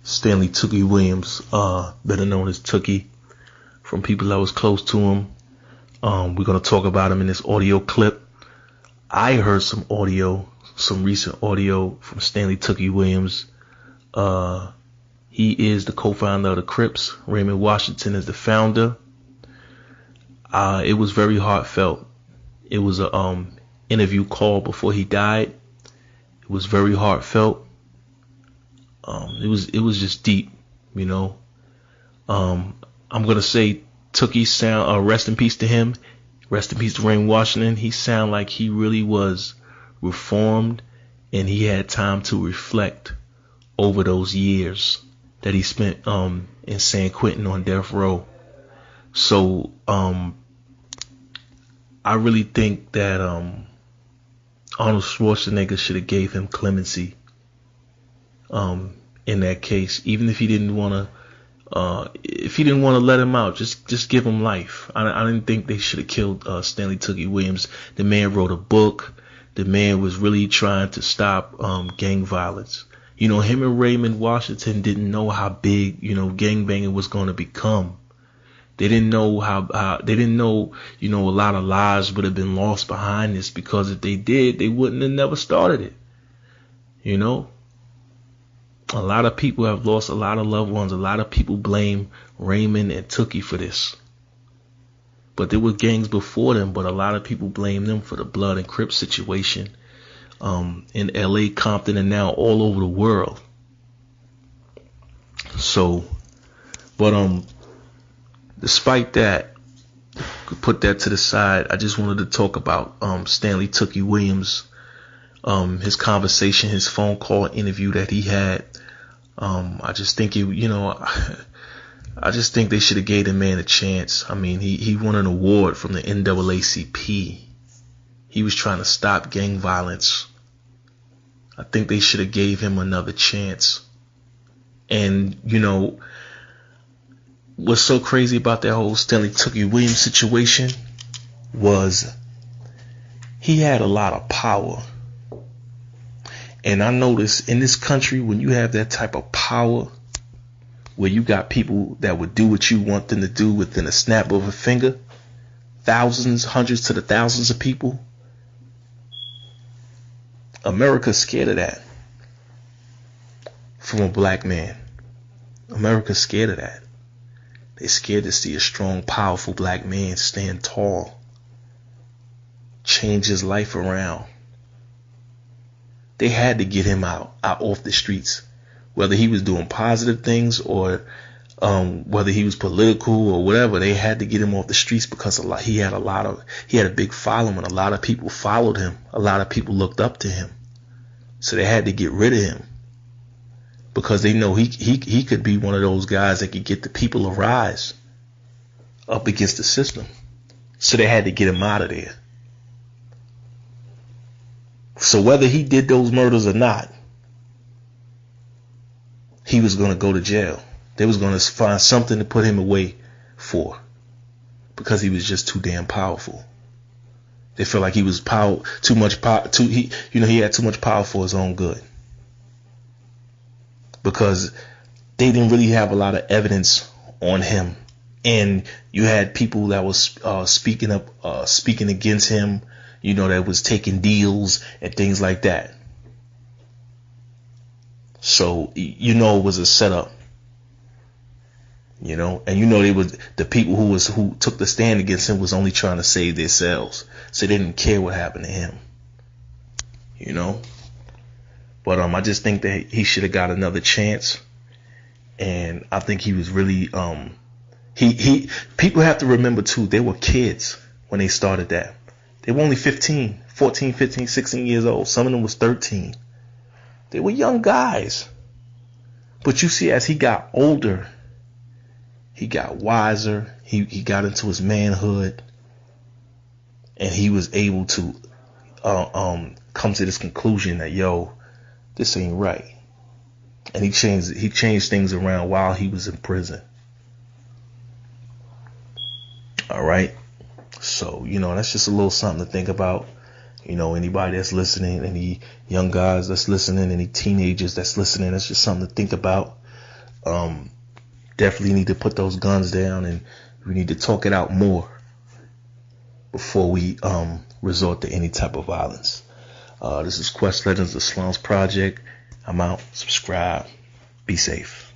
Stanley Tookie Williams, better known as Tookie, from people that was close to him. We're going to talk about him in this audio clip. I heard some recent audio from Stanley Tookie Williams. He is the co-founder of the Crips. Raymond Washington is the founder. It was very heartfelt. It was a interview call before he died. It was very heartfelt. It was just deep, you know. I'm gonna say Tookie sound. Rest in peace to him. Rest in peace to Raymond Washington. He sound like he really was reformed, and he had time to reflect over those years that he spent in San Quentin on death row. So I really think that Arnold Schwarzenegger should have gave him clemency in that case, even if he didn't want to let him out, just give him life. I didn't think they should have killed Stanley Tookie Williams. The man wrote a book. The man was really trying to stop gang violence. You know, him and Raymond Washington didn't know how big, you know, gangbanging was going to become. They didn't know you know, a lot of lives would have been lost behind this, because if they did, they wouldn't have never started it. You know, a lot of people have lost a lot of loved ones. A lot of people blame Raymond and Tookie for this. But there were gangs before them, but a lot of people blame them for the blood and Crips situation in LA, Compton, and now all over the world. So, but despite that, could put that to the side. I just wanted to talk about Stanley Tookie Williams, his conversation, his phone call interview that he had. I just think I just think they should have gave the man a chance. I mean, he won an award from the NAACP. He was trying to stop gang violence. I think they should have gave him another chance. And, you know, what's so crazy about that whole Stanley Tookie Williams situation was he had a lot of power. And I noticed in this country, when you have that type of power, where you got people that would do what you want them to do within a snap of a finger, thousands, hundreds to the thousands of people, America's scared of that from a black man. America's scared of that. They're scared to see a strong, powerful black man stand tall, change his life around. They had to get him out off the streets, whether he was doing positive things or whether he was political or whatever. They had to get him off the streets because he had a big following. A lot of people followed him. A lot of people looked up to him. So they had to get rid of him because they know he could be one of those guys that could get the people to rise up against the system. So they had to get him out of there. So whether he did those murders or not, he was going to go to jail. They was going to find something to put him away for, because he was just too damn powerful. They felt like he was he had too much power for his own good, because they didn't really have a lot of evidence on him, and you had people that was speaking against him, you know, that was taking deals and things like that. So, you know, it was a setup, you know, and you know, the people who took the stand against him was only trying to save themselves. So they didn't care what happened to him, you know. But I just think that he should have got another chance. And I think he was really people have to remember too, they were kids when they started that. They were only 14, 15, 16 years old. Some of them was 13. They were young guys. But you see, as he got older, he got wiser. He got into his manhood. And he was able to come to this conclusion that, yo, this ain't right. And he changed things around while he was in prison. All right. So, you know, that's just a little something to think about. You know, anybody that's listening, any young guys that's listening, any teenagers that's listening, that's just something to think about. definitely need to put those guns down, and we need to talk it out more before we resort to any type of violence. This is Quest Legends, the Slums Project. I'm out. Subscribe. Be safe.